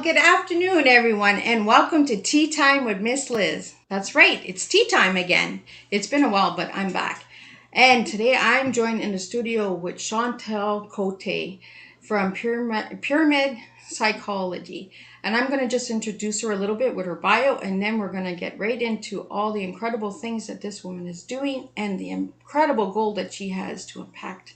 good afternoon, everyone, and welcome to Tea Time with Miss Liz. That's right, it's tea time again. It's been a while, but I'm back. And today I'm joined in the studio with Chantal Cote from Pyramid Psychology. And I'm going to just introduce her a little bit with her bio, and then we're going to get right into all the incredible things that this woman is doing and the incredible goal that she has to impact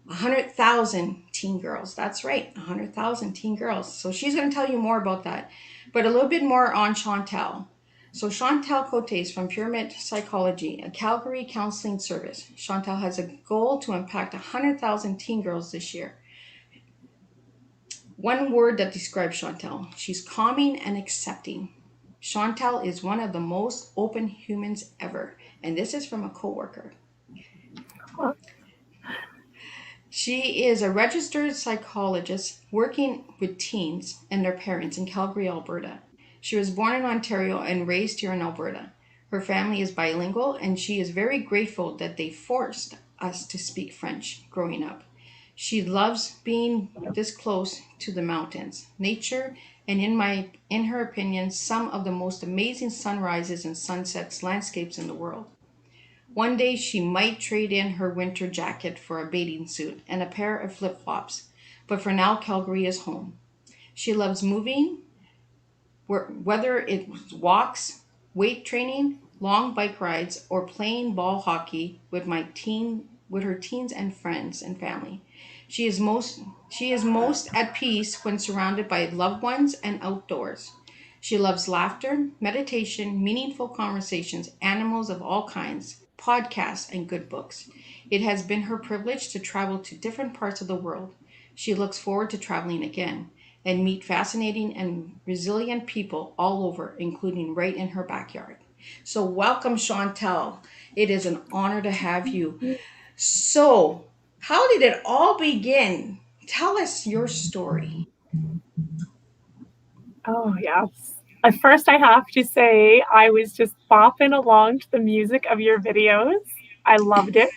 100,000 teen girls. That's right, 100,000 teen girls. So she's going to tell you more about that. But a little bit more on Chantal. So Chantal Cote is from Pyramid Psychology, a Calgary counseling service. Chantal has a goal to impact 100,000 teen girls this year. One word that describes Chantal: she's calming and accepting. Chantal is one of the most open humans ever. And this is from a coworker. She is a registered psychologist working with teens and their parents in Calgary, Alberta. She was born in Ontario and raised here in Alberta. Her family is bilingual, and she is very grateful that they forced us to speak French growing up. She loves being this close to the mountains, nature, and in her opinion, some of the most amazing sunrises and sunsets landscapes in the world. One day she might trade in her winter jacket for a bathing suit and a pair of flip flops, but for now, Calgary is home. She loves moving, whether it's walks, weight training, long bike rides, or playing ball hockey with her teens and friends and family. She is most at peace when surrounded by loved ones and outdoors. She loves laughter, meditation, meaningful conversations, animals of all kinds, podcasts, and good books. It has been her privilege to travel to different parts of the world. She looks forward to traveling again and meet fascinating and resilient people all over, including right in her backyard. So, welcome, Chantal. It is an honor to have you. So, how did it all begin? Tell us your story. Oh, yes. At first, I have to say, I was just bopping along to the music of your videos. I loved it.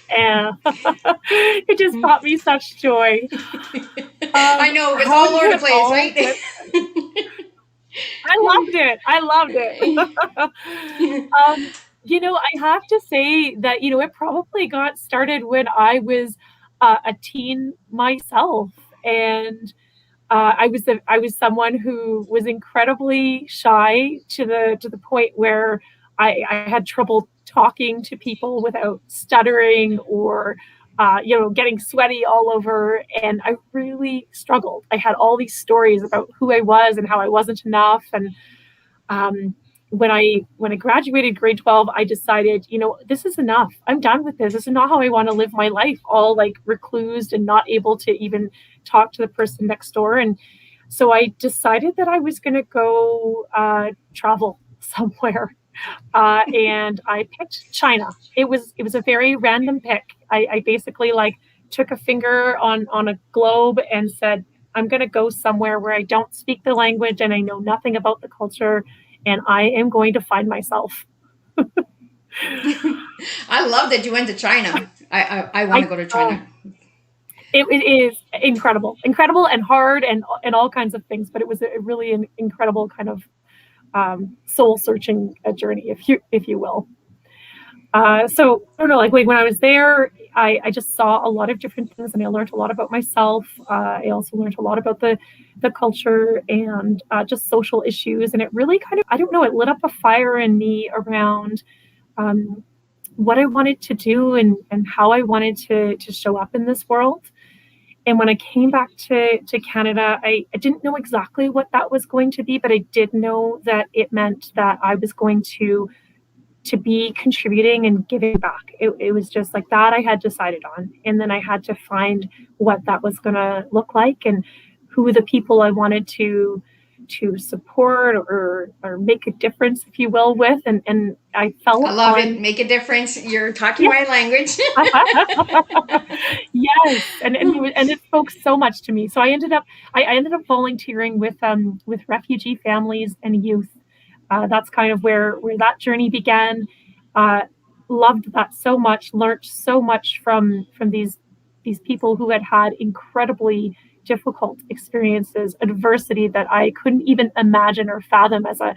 And it just brought me such joy. I know, it's How all did over the it place, all right? get? I loved it. I loved it. I have to say that, it probably got started when I was a teen myself. And I was someone who was incredibly shy to the point where I had trouble talking to people without stuttering or getting sweaty all over, and I really struggled. I had all these stories about who I was and how I wasn't enough, and um, when I graduated grade 12, I decided, this is enough. I'm done with this. This is not how I want to live my life, all like reclused and not able to even talk to the person next door. And so I decided that I was going to go travel somewhere. And I picked China. It was a very random pick. I basically like took a finger on a globe and said, I'm going to go somewhere where I don't speak the language and I know nothing about the culture, and I am going to find myself. I love that you went to China. I want I to go to China. it is incredible and hard and all kinds of things, but it was a really an incredible kind of soul searching journey, if you will. So I don't know, like when I was there, I just saw a lot of different things, and I learned a lot about myself. I also learned a lot about the culture and just social issues, and it really kind of, I don't know, it lit up a fire in me around um, what I wanted to do and how I wanted to show up in this world. And when I came back to Canada, I didn't know exactly what that was going to be, but I did know that it meant that I was going to be contributing and giving back. It was just like that I had decided on. And then I had to find what that was going to look like and who the people I wanted to support or make a difference, if you will, with. And I fell I love it. upon, Make a difference. You're talking yeah. my language. Yes, and it spoke so much to me. So I ended up volunteering with refugee families and youth. That's kind of where that journey began. Uh, Loved that so much. Learned so much from these people who had incredibly difficult experiences, adversity that I couldn't even imagine or fathom as a,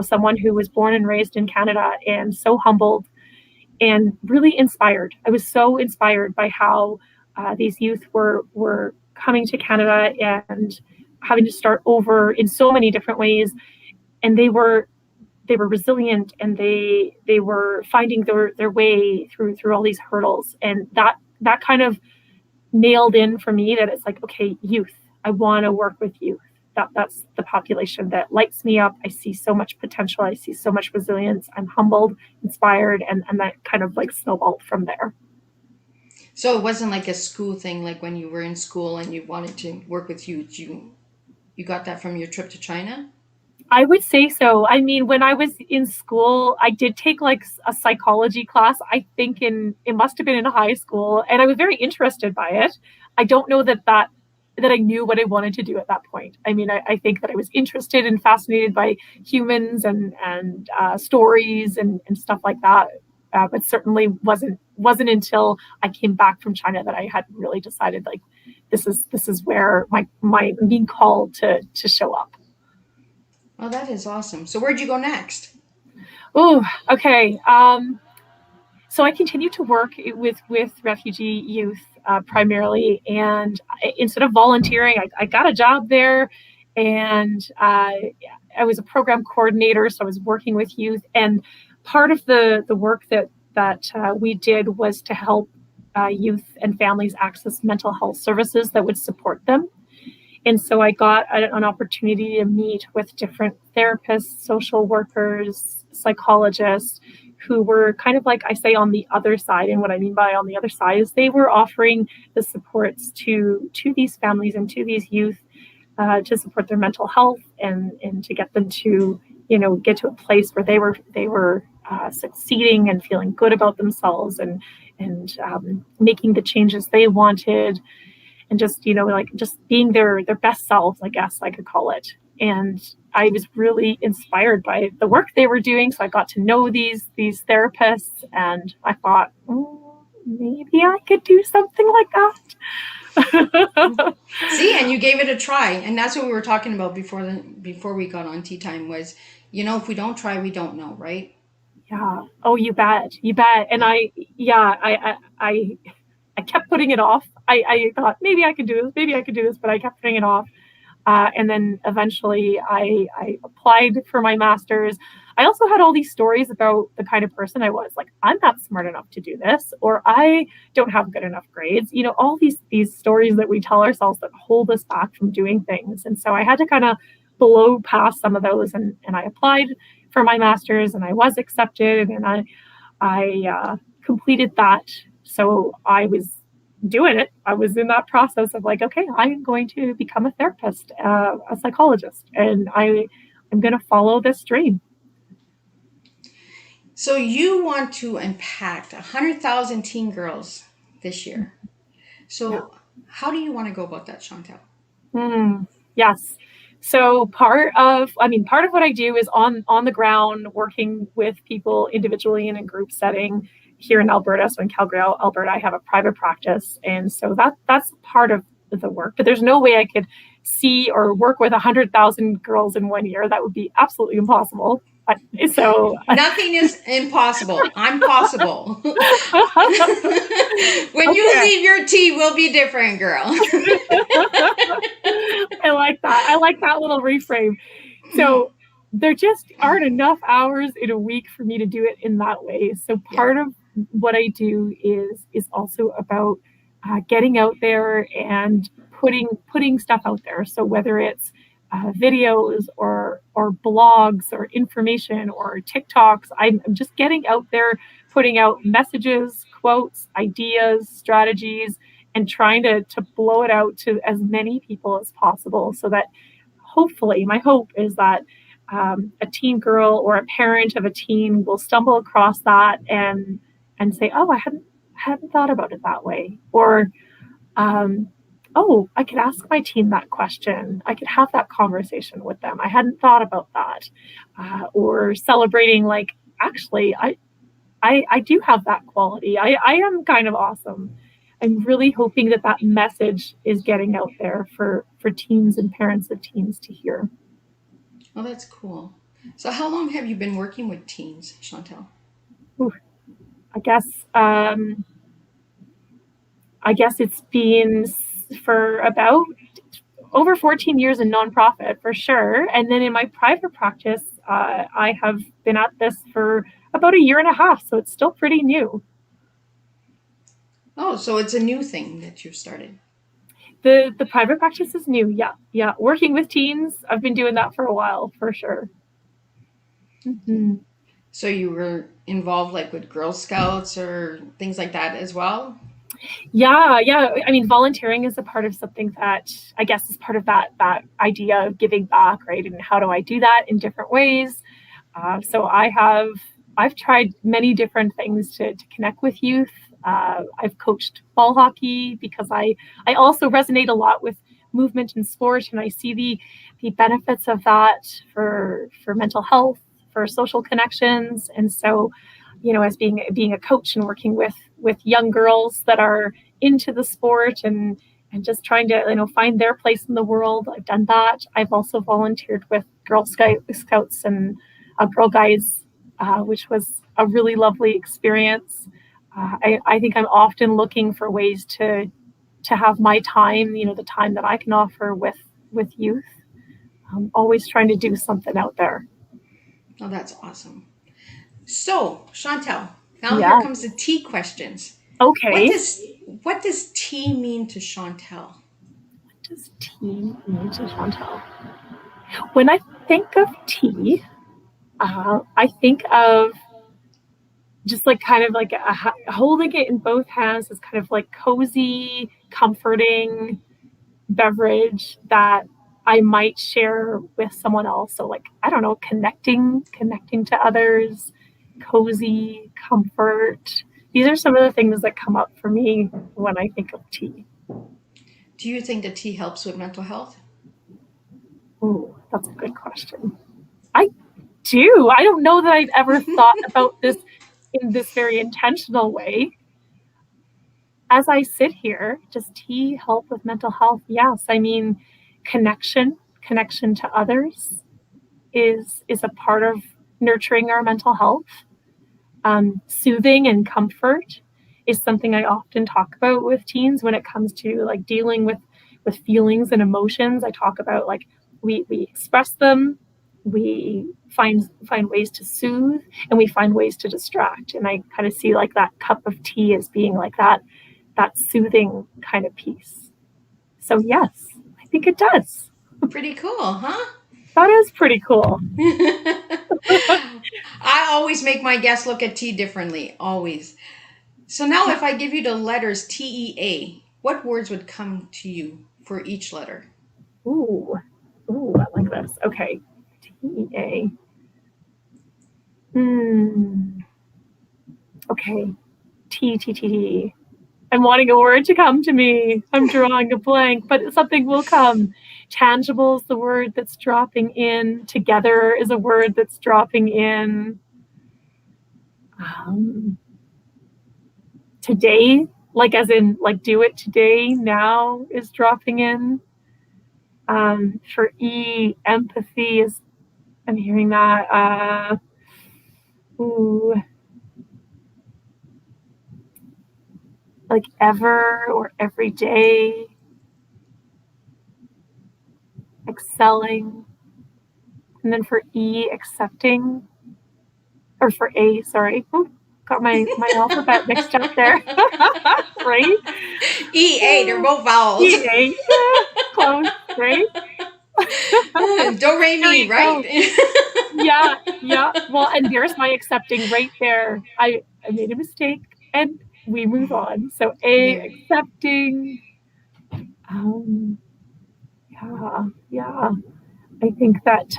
someone who was born and raised in Canada, and so humbled and really inspired. I was so inspired by how these youth were coming to Canada and having to start over in so many different ways, and they were resilient, and they were finding their way through all these hurdles, and that kind of nailed in for me that it's like, okay, youth, I want to work with youth. That's the population that lights me up. I see so much potential. I see so much resilience. I'm humbled, inspired, and that kind of like snowballed from there. So it wasn't like a school thing, like when you were in school and you wanted to work with youth. You got that from your trip to China? I would say so. I mean, when I was in school, I did take like a psychology class. I think it must have been in high school, and I was very interested by it. I don't know that I knew what I wanted to do at that point. I mean, I think that I was interested and fascinated by humans and stories and stuff like that. But certainly wasn't until I came back from China that I had really decided like this is where my being called to show up. Oh, that is awesome. So where'd you go next? Oh, okay. So I continue to work with refugee youth primarily, and instead of volunteering, I got a job there, and I was a program coordinator, so I was working with youth. And part of the work that we did was to help youth and families access mental health services that would support them. And so I got an opportunity to meet with different therapists, social workers, psychologists who were kind of like I say on the other side. And what I mean by on the other side is they were offering the supports to these families and to these youth to support their mental health and to get them to get to a place where they were succeeding and feeling good about themselves and making the changes they wanted, and just like just being their best selves, I guess I could call it. And I was really inspired by the work they were doing, so I got to know these therapists, and I thought, maybe I could do something like that. See, and you gave it a try, and that's what we were talking about before we got on TeaTime was, if we don't try, we don't know, right? Yeah. Oh, you bet. And I kept putting it off. I thought maybe I could do this, but I kept putting it off. And then eventually I applied for my master's. I also had all these stories about the kind of person I was. Like, I'm not smart enough to do this, or I don't have good enough grades. All these stories that we tell ourselves that hold us back from doing things. And so I had to kind of blow past some of those, and I applied for my master's, and I was accepted, and I completed that. So I was doing it. I was in that process of like, okay, I'm going to become a therapist, a psychologist, and I'm going to follow this dream. So you want to impact 100,000 teen girls this year. So how do you want to go about that, Chantal? Yes. So part of what I do is on the ground, working with people individually in a group setting here in Alberta. So in Calgary, Alberta, I have a private practice. And so that's part of the work. But there's no way I could see or work with 100,000 girls in 1 year. That would be absolutely impossible. So nothing is impossible. I'm possible. When you leave your tea, we'll be different, girl. I like that. I like that little reframe. So there just aren't enough hours in a week for me to do it in that way. So part of what I do is also about getting out there and putting stuff out there. So whether it's videos or blogs or information or TikToks, I'm just getting out there, putting out messages, quotes, ideas, strategies, and trying to blow it out to as many people as possible, so that hopefully my hope is that a teen girl or a parent of a teen will stumble across that and say, oh, I hadn't thought about it that way. Or oh, I could ask my teen that question. I could have that conversation with them. I hadn't thought about that. Or celebrating, like, actually, I do have that quality. I am kind of awesome. I'm really hoping that that message is getting out there for teens and parents of teens to hear. Oh, that's cool. So, how long have you been working with teens, Chantal? Ooh, I guess um, I guess it's been for about over 14 years in nonprofit for sure. And then in my private practice, I have been at this for about a year and a half. So it's still pretty new. Oh, so it's a new thing that you've started. The private practice is new. Yeah. Yeah. Working with teens, I've been doing that for a while for sure. Okay. Mm-hmm. So you were involved like with Girl Scouts or things like that as well? Yeah, yeah. I mean, volunteering is a part of something that I guess is part of that idea of giving back, right? And how do I do that in different ways? So I've tried many different things to connect with youth. I've coached ball hockey because I also resonate a lot with movement and sport, and I see the benefits of that for mental health, for social connections, and so as being a coach and working with young girls that are into the sport and just trying to find their place in the world. I've done that. I've also volunteered with Scouts and Girl Guides, which was a really lovely experience. I think I'm often looking for ways to have my time, the time that I can offer with youth. I'm always trying to do something out there. Oh, that's awesome. So, Chantal, now here Yeah. comes the tea questions. What Okay. does what does tea mean to Chantal? What does tea mean to Chantal? When I think of tea, I think of just like kind of like holding it in both hands is kind of like cozy, comforting beverage that I might share with someone else. So like I don't know, connecting to others, cozy, comfort. These are some of the things that come up for me when I think of tea. Do you think that tea helps with mental health? Oh, that's a good question. I do. I don't know that I've ever thought about this in this very intentional way. As I sit here, does tea help with mental health? Yes. I mean, connection to others is a part of nurturing our mental health. Soothing and comfort is something I often talk about with teens when it comes to like dealing with feelings and emotions. I talk about like we express them, we find ways to soothe, and we find ways to distract. And I kind of see like that cup of tea as being like that soothing kind of piece. So yes, I think it does. Pretty cool, huh? That is pretty cool. I always make my guests look at tea differently, always. So now if I give you the letters TEA, what words would come to you for each letter? Ooh, ooh, I like this. Okay, TEA. Hmm. Okay, T. I'm wanting a word to come to me. I'm drawing a blank, but something will come. Tangible is the word that's dropping in. Together is a word that's dropping in. Um, Today, like as in like do it today, now is dropping in. For E, empathy is, I'm hearing that. Ooh, like ever or every day, excelling. And then for E, accepting, or for A, sorry. Ooh, got my alphabet mixed up there. Right? EA, they're both vowels. EA, yeah, close, right? Do re There mi, you right? go. Yeah, yeah. Well, and there's my accepting right there. I made a mistake and we move on. So A, Yeah. accepting. Um, yeah, yeah. I think that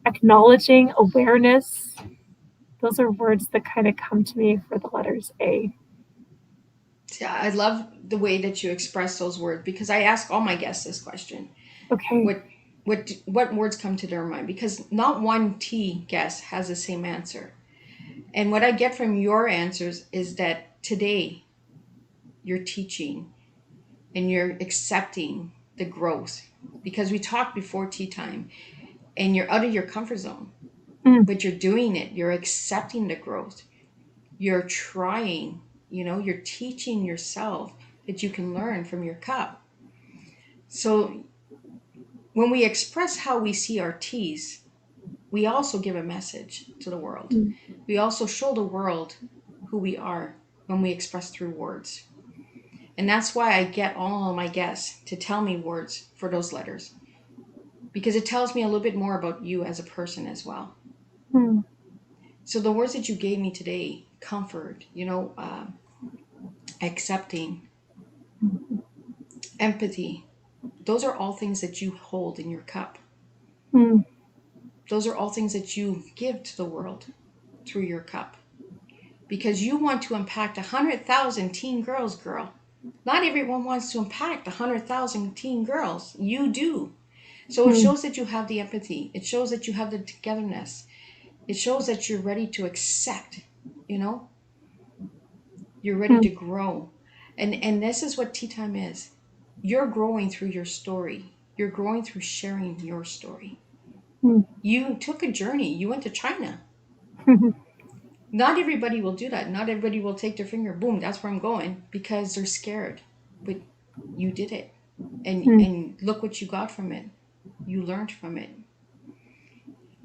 acknowledging awareness, those are words that kind of come to me for the letters A. Yeah, I love the way that you express those words because I ask all my guests this question. Okay. What words come to their mind? Because not one T guest has the same answer. And what I get from your answers is that today, you're teaching and you're accepting the growth. Because we talked before tea time and you're out of your comfort zone, but you're doing it. You're accepting the growth. You're trying, you're teaching yourself that you can learn from your cup. So when we express how we see our teas, we also give a message to the world. We also show the world who we are when we express through words. And that's why I get all of my guests to tell me words for those letters, because it tells me a little bit more about you as a person as well. So the words that you gave me today, comfort, accepting, empathy, those are all things that you hold in your cup. Those are all things that you give to the world through your cup, because you want to impact 100,000 teen girls, girl. Not everyone wants to impact 100,000 teen girls. You do. So it shows that you have the empathy. It shows that you have the togetherness. It shows that you're ready to accept, You're ready to grow. And this is what tea time is. You're growing through your story. You're growing through sharing your story. You took a journey. You went to China. Not everybody will do that. Not everybody will take their finger, boom, that's where I'm going, because they're scared. But you did it. And look what you got from it. You learned from it.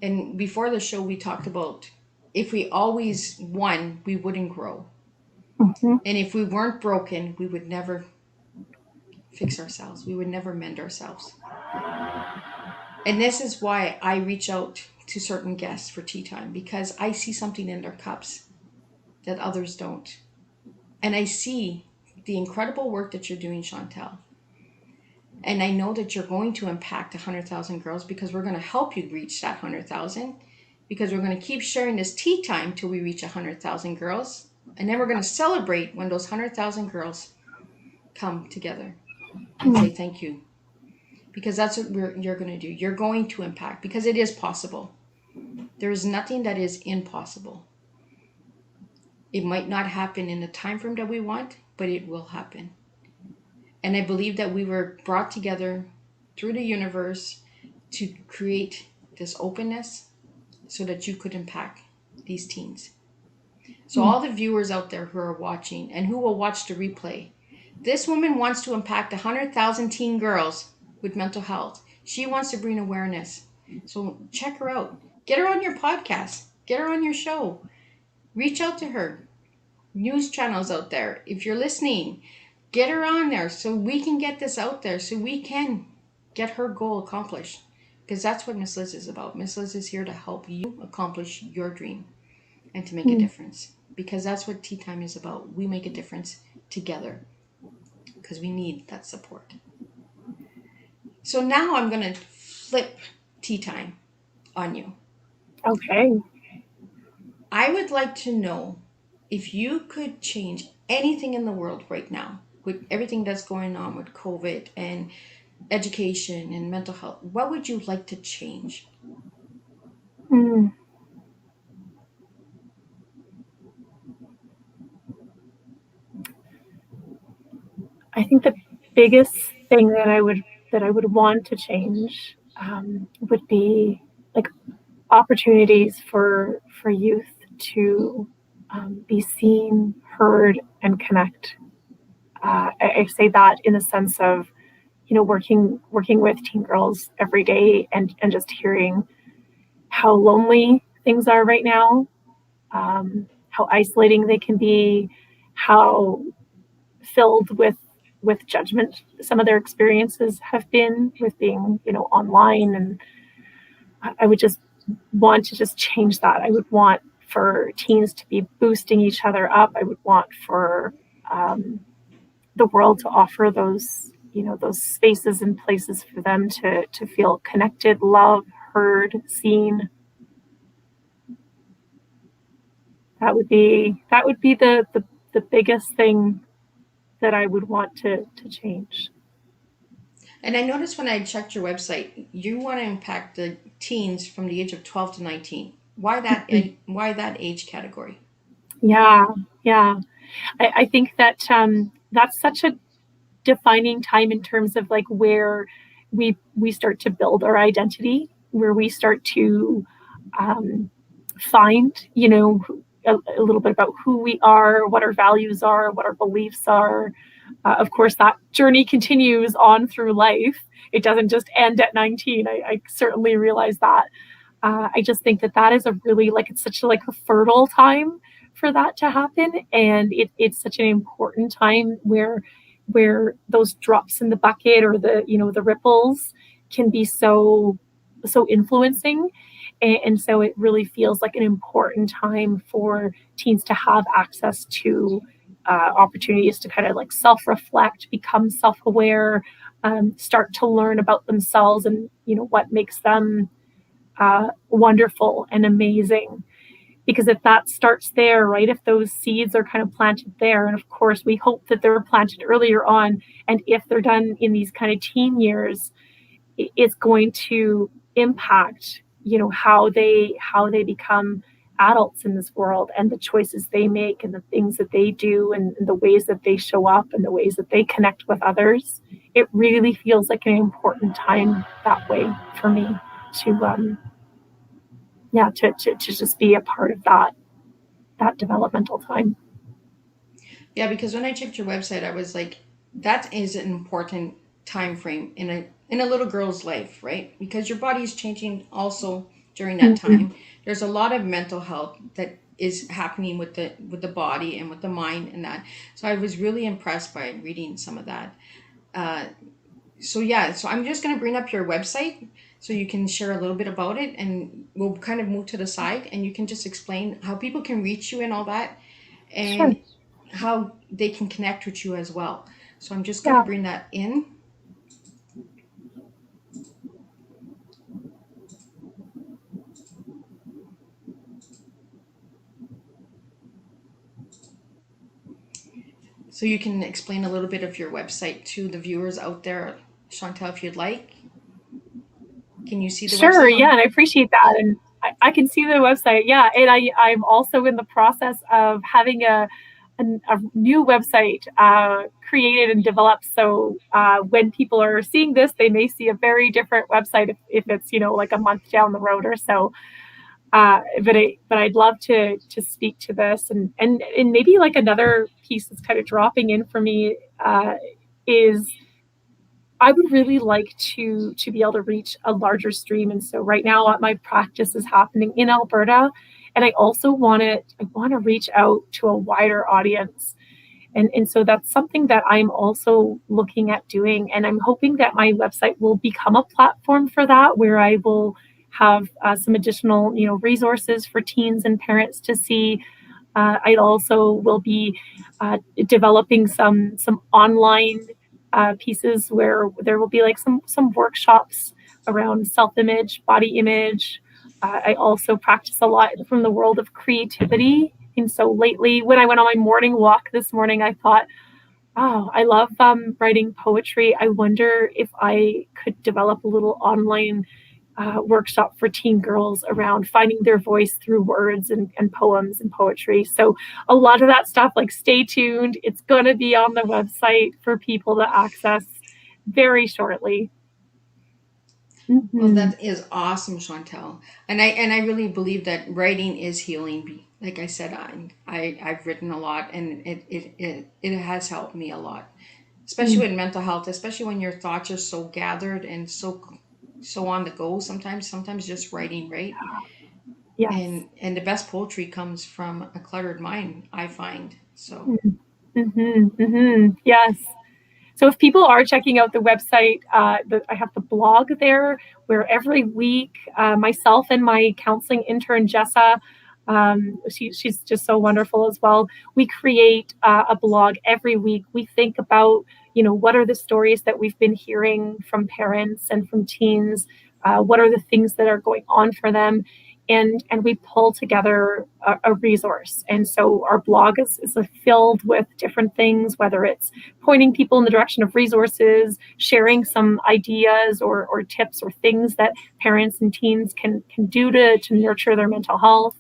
And before the show, we talked about if we always won, we wouldn't grow. And if we weren't broken, we would never fix ourselves. We would never mend ourselves. And this is why I reach out to certain guests for tea time, because I see something in their cups that others don't. And I see the incredible work that you're doing, Chantal. And I know that you're going to impact 100,000 girls, because we're going to help you reach that 100,000, because we're going to keep sharing this tea time till we reach 100,000 girls. And then we're going to celebrate when those 100,000 girls come together and say thank you. Because that's what you're going to do. You're going to impact, because it is possible. There is nothing that is impossible. It might not happen in the time frame that we want, but it will happen. And I believe that we were brought together through the universe to create this openness so that you could impact these teens. So all the viewers out there who are watching and who will watch the replay, this woman wants to impact 100,000 teen girls with mental health. She wants to bring awareness. So check her out. Get her on your podcast. Get her on your show. Reach out to her. News channels out there, if you're listening, get her on there so we can get this out there, so we can get her goal accomplished. Because that's what Miss Liz is about. Miss Liz is here to help you accomplish your dream and to make a difference. Because that's what tea time is about. We make a difference together, because we need that support. So now I'm going to flip tea time on you. Okay. I would like to know, if you could change anything in the world right now, with everything that's going on with COVID and education and mental health, what would you like to change? I think the biggest thing that I would want to change would be like opportunities for youth to be seen, heard, and connect. I say that in the sense of, working with teen girls every day, and just hearing how lonely things are right now, how isolating they can be, how filled with judgment some of their experiences have been with being, online. And I would just want to just change that. I would want for teens to be boosting each other up. I would want for the world to offer those, those spaces and places for them to feel connected, loved, heard, seen. That would be the biggest thing that I would want to change. And I noticed when I checked your website, you want to impact the teens from the age of 12 to 19. Why that? Why that age category? Yeah. I think that that's such a defining time in terms of like where we start to build our identity, where we start to um, find, you know, a little bit about who we are, what our values are, what our beliefs are. Of course, that journey continues on through life. It doesn't just end at 19. I certainly realize that. I just think that that is a really like it's such a like a fertile time for that to happen, and it's such an important time where those drops in the bucket or the the ripples can be so influencing, and so it really feels like an important time for teens to have access to opportunities to kind of like self-reflect, become self-aware, start to learn about themselves and what makes them wonderful and amazing. Because if that starts there, right, if those seeds are kind of planted there, and of course we hope that they're planted earlier on, and if they're done in these kind of teen years, it's going to impact how they become adults in this world, and the choices they make and the things that they do, and the ways that they show up and the ways that they connect with others. It really feels like an important time that way for me to to just be a part of that developmental time. Yeah, because when I checked your website, I was like, that is an important time frame in a little girl's life, right? Because your body is changing also during that Mm-hmm. time. There's a lot of mental health that is happening with the body and with the mind and that. So I was really impressed by reading some of that. Uh, so yeah, so I'm just gonna bring up your website so you can share a little bit about it, and we'll kind of move to the side, and you can just explain how people can reach you and all that, Sure. and how they can connect with you as well. So I'm just going to Yeah. bring that in. So you can explain a little bit of your website to the viewers out there, Chantal, if you'd like. Can you see the Sure, website yeah, on? and I appreciate that, and I can see the website, yeah, and I'm also in the process of having a new website created and developed. So when people are seeing this, they may see a very different website if it's like a month down the road or so. But I'd love to speak to this, and maybe like another piece that's kind of dropping in for me is I would really like to be able to reach a larger stream. And so right now my practice is happening in Alberta, and I want to reach out to a wider audience. And so that's something that I'm also looking at doing, and I'm hoping that my website will become a platform for that, where I will have some additional resources for teens and parents to see. I also will be developing some online pieces where there will be like some workshops around self image, body image. I also practice a lot from the world of creativity. And so lately, when I went on my morning walk this morning, I thought, oh, I love writing poetry. I wonder if I could develop a little online workshop for teen girls around finding their voice through words and poems and poetry. So a lot of that stuff, like stay tuned. It's going to be on the website for people to access very shortly. Well, Mm-hmm. that is awesome, Chantal. And I really believe that writing is healing. Like I said, I've written a lot, and it has helped me a lot, especially with mental health, especially when your thoughts are so gathered and so on the go. Sometimes just writing, right? Yes. And the best poetry comes from a cluttered mind, I find. So Mm-hmm. Mm-hmm. Yes. So if people are checking out the website, I have the blog there where every week myself and my counseling intern Jessa, she's just so wonderful as well. We create a blog every week. We think about what are the stories that we've been hearing from parents and from teens. What are the things that are going on for them, and we pull together a resource. And so our blog is filled with different things, whether it's pointing people in the direction of resources, sharing some ideas or tips or things that parents and teens can do to nurture their mental health.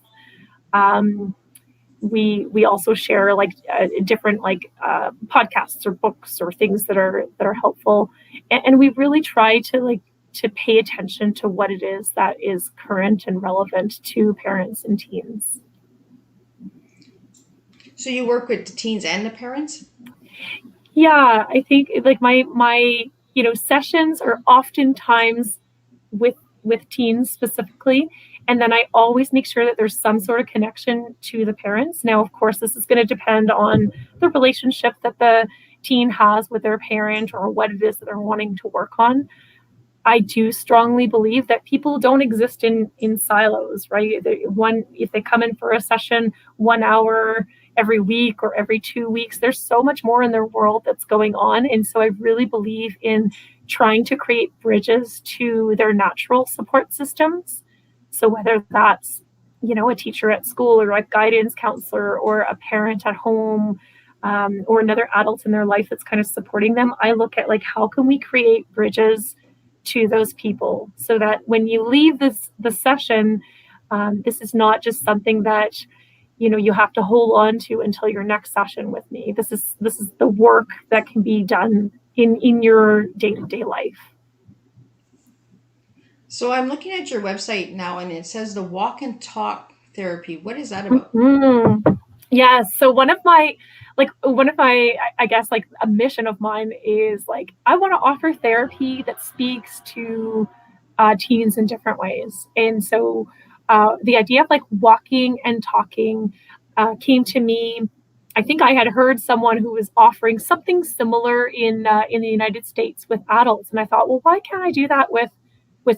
Um, we also share like different like podcasts or books or things that are helpful, and we really try to like to pay attention to what it is that is current and relevant to parents and teens. So you work with the teens and the parents? Yeah, I think like my sessions are oftentimes with teens specifically, and then I always make sure that there's some sort of connection to the parents. Now, of course, this is going to depend on the relationship that the teen has with their parent or what it is that they're wanting to work on. I do strongly believe that people don't exist in silos, right? One, if they come in for a session 1 hour every week or every 2 weeks, there's so much more in their world that's going on. And so I really believe in trying to create bridges to their natural support systems. So whether that's, a teacher at school or a guidance counselor or a parent at home, or another adult in their life that's kind of supporting them, I look at like how can we create bridges to those people so that when you leave the session, this is not just something that you have to hold on to until your next session with me. This is the work that can be done in your day-to-day life. So I'm looking at your website now and it says the walk and talk therapy. What is that about? Mm-hmm. Yeah, so one of my I guess like a mission of mine is like I want to offer therapy that speaks to teens in different ways. And so the idea of like walking and talking came to me. I think I had heard someone who was offering something similar in the United States with adults, and I thought, well, why can't I do that with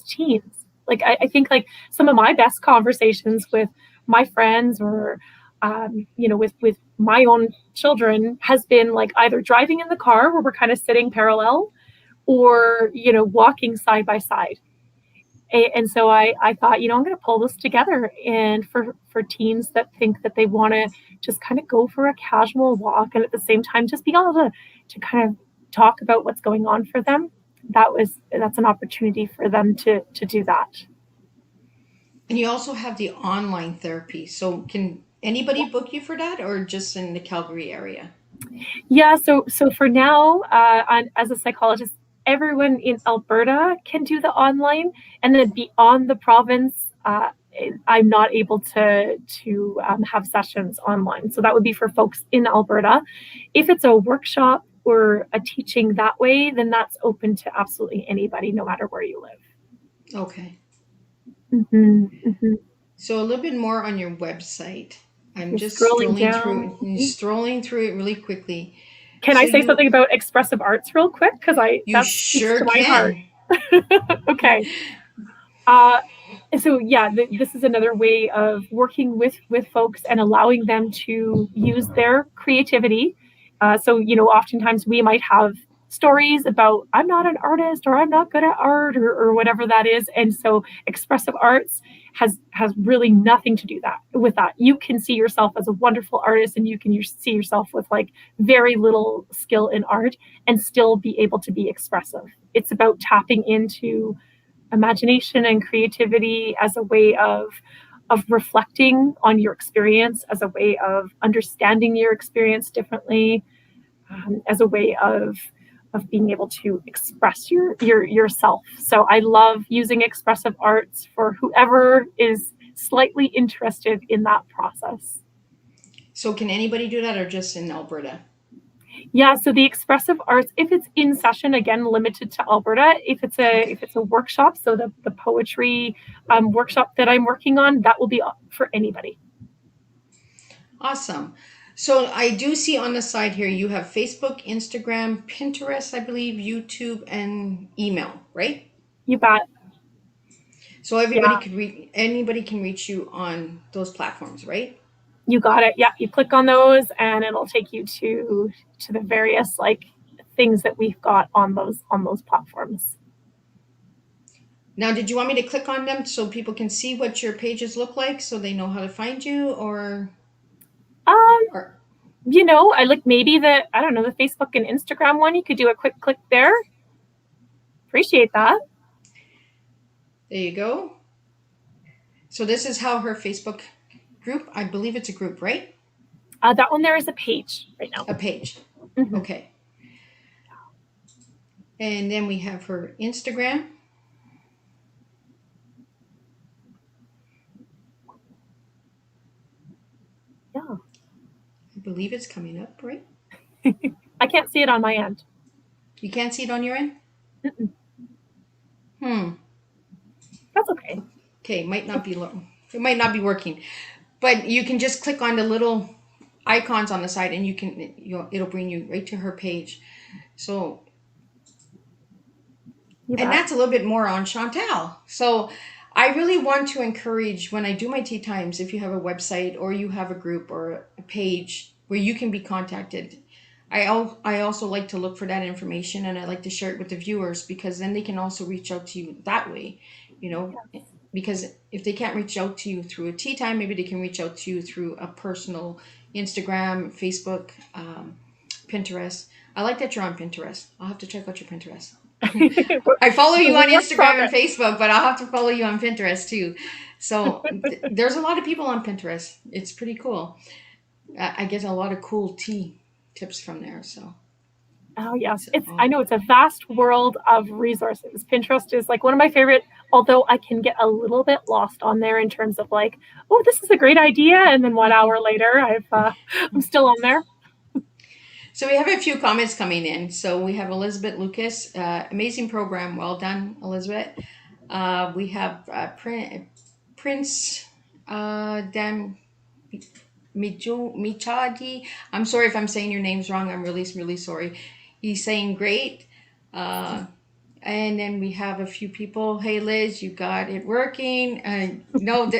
teens? Like I think like some of my best conversations with my friends or with my own children has been like either driving in the car where we're kind of sitting parallel or walking side by side. And so I thought, I'm going to pull this together, and for teens that think that they want to just kind of go for a casual walk and at the same time just be able to kind of talk about what's going on for them, that's an opportunity for them to do that. And you also have the online therapy. So can anybody book you for that or just in the Calgary area? Yeah, so for now, as a psychologist, everyone in Alberta can do the online, and then beyond the province, I'm not able to have sessions online. So that would be for folks in Alberta. If it's a workshop or a teaching that way, then that's open to absolutely anybody, no matter where you live. Okay. Hmm. Hmm. So a little bit more on your website. I'm You're just scrolling down. strolling through it really quickly. Can So I say something about expressive arts real quick? Because I you that speaks sure to my heart. can. Okay. Uh, so yeah, this is another way of working with folks and allowing them to use their creativity. So oftentimes we might have stories about I'm not an artist or I'm not good at art or whatever that is, and so expressive arts has really nothing to do that with that. You can see yourself as a wonderful artist, and you can see yourself with like very little skill in art and still be able to be expressive. It's about tapping into imagination and creativity as a way of reflecting on your experience, as a way of understanding your experience differently, as a way of being able to express yourself. So I love using expressive arts for whoever is slightly interested in that process. So can anybody do that or just in Alberta? Yeah, so the expressive arts, if it's in session, again, limited to Alberta. If it's a Okay. if it's a workshop, so the poetry workshop that I'm working on, that will be for anybody. Awesome. So I do see on the side here you have Facebook, Instagram, Pinterest, I believe, YouTube, and email, right? You bet. So Yeah, anybody can reach you on those platforms, right? you got it. Yeah, you click on those, and it'll take you to the various like things that we've got on those platforms. Now, did you want me to click on them so people can see what your pages look like so they know how to find you Um, or I like maybe I don't know, the Facebook and Instagram one. You could do a quick click there. Appreciate that. there you go. So this is how her Facebook group, I believe it's a group, right? That one there is a page right now. A page. Mm-hmm. Okay. And then we have her Instagram. Yeah. I believe it's coming up, right? I can't see it on my end. You can't see it on your end? Mm-mm. Hmm. That's okay. Okay, might not be it might not be working. But you can just click on the little icons on the side and it'll bring you right to her page. So, and that's a little bit more on Chantal. So I really want to encourage when I do my tea times, if you have a website or you have a group or a page where you can be contacted, I also like to look for that information and I like to share it with the viewers because then they can also reach out to you that way, you know, Yes. because if they can't reach out to you through a tea time, maybe they can reach out to you through a personal Instagram, Facebook, Pinterest. I like that you're on Pinterest. I'll have to check out your Pinterest. I follow you on Instagram and Facebook, but I'll have to follow you on Pinterest too. So there's a lot of people on Pinterest. It's pretty cool. I get a lot of cool tea tips from there. So. Oh yes, So, I know it's a vast world of resources. Pinterest is like one of my favorite, although I can get a little bit lost on there in terms of like, oh, this is a great idea, and then 1 hour later, I'm still on there. So we have a few comments coming in. So we have Elizabeth Lucas, amazing program, well done, Elizabeth. We have Prince Dan Michadi. I'm sorry if I'm saying your names wrong. I'm really, really sorry. He's saying great. And then we have a few people. Hey, Liz, you got it working. No,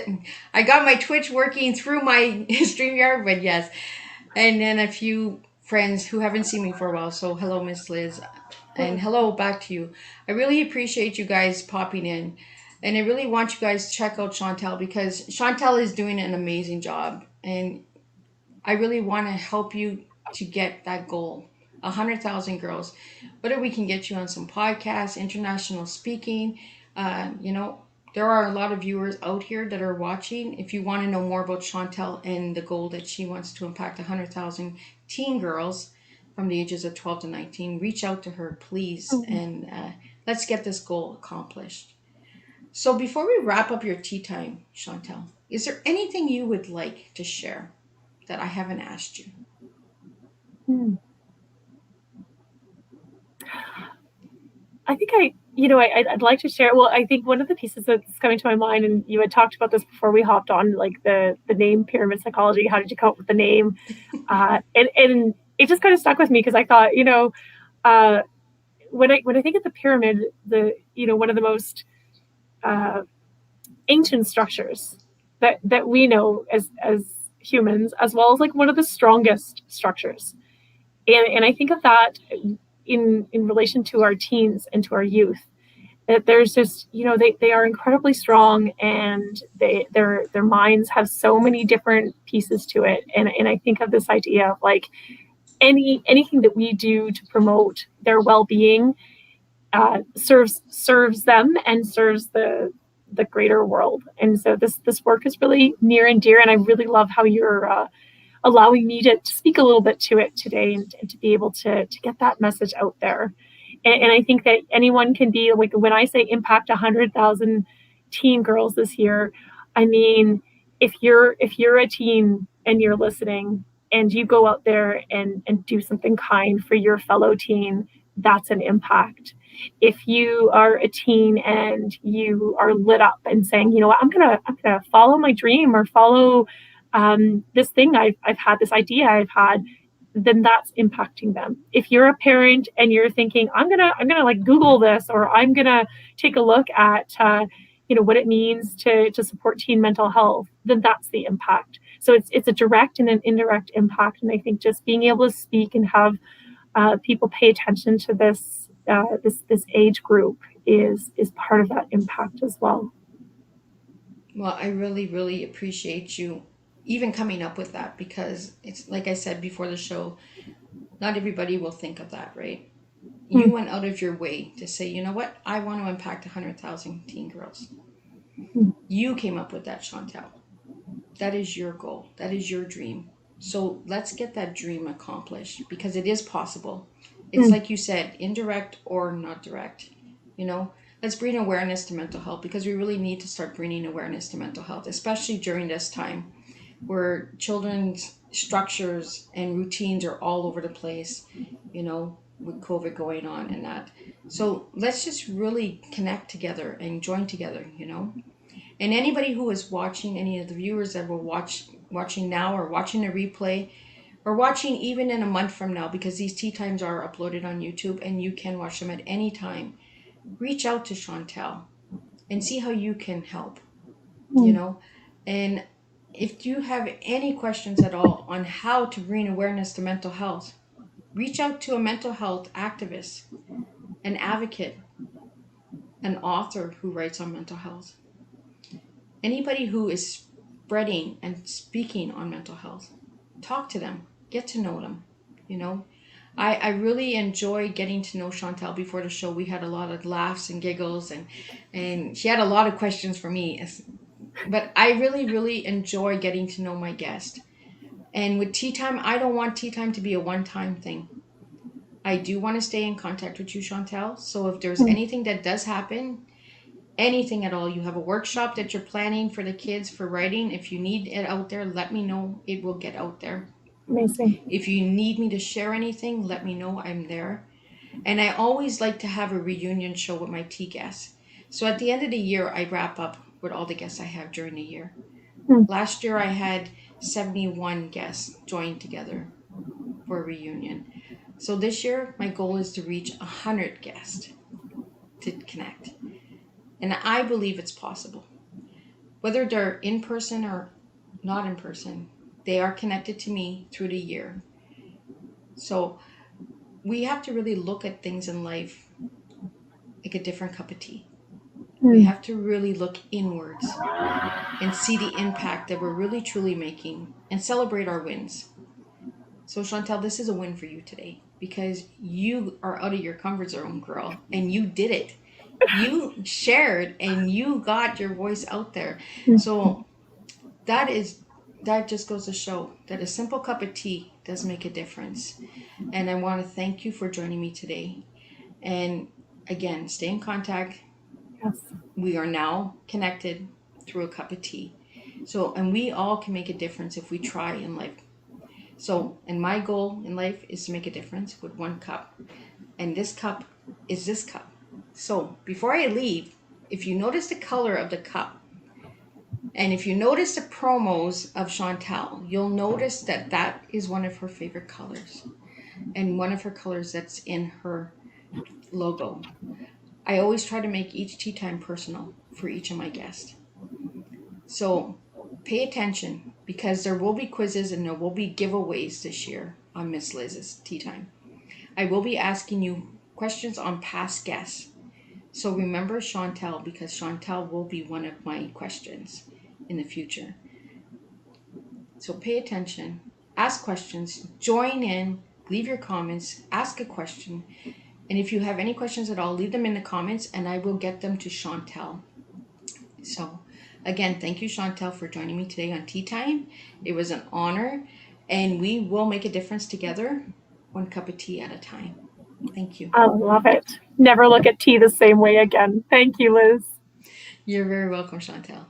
I got my Twitch working through my StreamYard, but yes. And then a few friends who haven't seen me for a while. So hello, Miss Liz. And hello back to you. I really appreciate you guys popping in. And I really want you guys to check out Chantal because Chantal is doing an amazing job. And I really want to help you to get that goal. 100,000 girls. Whether we can get you on some podcasts, international speaking, you know, there are a lot of viewers out here that are watching. If you want to know more about Chantal and the goal that she wants to impact 100,000 teen girls from the ages of 12 to 19, reach out to her, please, and let's get this goal accomplished. So before we wrap up your tea time, Chantal, is there anything you would like to share that I haven't asked you? I think I'd like to share. Well, I think one of the pieces that's coming to my mind, and you had talked about this before we hopped on, like the name pyramid psychology. How did you come up with the name? And it just kind of stuck with me because I thought, when I think of the pyramid, one of the most ancient structures that we know as humans, as well as like one of the strongest structures. And I think of that in relation to our teens and to our youth, that there's just, they are incredibly strong, and their minds have so many different pieces to it. And I think of this idea of like anything that we do to promote their well-being serves them and serves the greater world. And so this work is really near and dear, and I really love how you're allowing me to speak a little bit to it today, and to be able to get that message out there. And I think that anyone can be like, when I say impact 100,000 teen girls this year, I mean, if you're a teen and you're listening and you go out there and do something kind for your fellow teen, that's an impact. If you are a teen and you are lit up and saying, you know what, I'm gonna follow my dream, or follow this thing I've had, this idea I've had, then that's impacting them. If you're a parent and you're thinking, I'm gonna like Google this, or I'm gonna take a look at what it means to support teen mental health, then that's the impact. So it's a direct and an indirect impact. And I think just being able to speak and have people pay attention to this age group is part of that impact as well. Well, I really, really appreciate you even coming up with that because it's like I said before the show, not everybody will think of that, right? You went out of your way to say, you know what, I want to impact 100,000 teen girls. You came up with that, Chantal. That is your goal. That is your dream. So let's get that dream accomplished because it is possible. It's Mm. like you said, indirect or not direct. You know, let's bring awareness to mental health because we really need to start bringing awareness to mental health, especially during this time where children's structures and routines are all over the place, you know, with COVID going on and that. So let's just really connect together and join together, you know. And anybody who is watching, any of the viewers that will watching now or watching the replay or watching even in a month from now, because these tea times are uploaded on YouTube and you can watch them at any time, reach out to Chantal and see how you can help, you Mm. know. And if you have any questions at all on how to bring awareness to mental health, reach out to a mental health activist, an advocate, an author who writes on mental health, anybody who is spreading and speaking on mental health. Talk to them, get to know them, you know. I really enjoy getting to know Chantal before the show. We had a lot of laughs and giggles, and she had a lot of questions for me. But I really, really enjoy getting to know my guest. And with tea time, I don't want tea time to be a one time thing. I do want to stay in contact with you, Chantal. So if there's Mm. anything that does happen, anything at all, you have a workshop that you're planning for the kids for writing, if you need it out there, let me know. It will get out there. Amazing. If you need me to share anything, let me know. I'm there. And I always like to have a reunion show with my tea guests. So at the end of the year, I wrap up with all the guests I have during the year. Mm. Last year, I had 71 guests join together for a reunion. So this year, my goal is to reach 100 guests to connect. And I believe it's possible. Whether they're in person or not in person, they are connected to me through the year. So we have to really look at things in life like a different cup of tea. We Mm. have to really look inwards and see the impact that we're really truly making and celebrate our wins. So, Chantal, this is a win for you today because you are out of your comfort zone, girl, and you did it. You shared and you got your voice out there. Mm. So, that is that just goes to show that a simple cup of tea does make a difference. And I want to thank you for joining me today. And again, stay in contact. Yes. We are now connected through a cup of tea. So, and we all can make a difference if we try in life. So, and my goal in life is to make a difference with one cup. And this cup is this cup. So, before I leave, if you notice the color of the cup, and if you notice the promos of Chantal, you'll notice that that is one of her favorite colors and one of her colors that's in her logo. I always try to make each tea time personal for each of my guests. So pay attention because there will be quizzes and there will be giveaways this year on Miss Liz's Tea Time. I will be asking you questions on past guests. So remember Chantal because Chantal will be one of my questions in the future. So pay attention, ask questions, join in, leave your comments, ask a question. And if you have any questions at all, leave them in the comments and I will get them to Chantal. So, again, thank you, Chantal, for joining me today on Tea Time. It was an honor, and we will make a difference together, one cup of tea at a time. Thank you. I love it. Never look at tea the same way again. Thank you, Liz. You're very welcome, Chantal.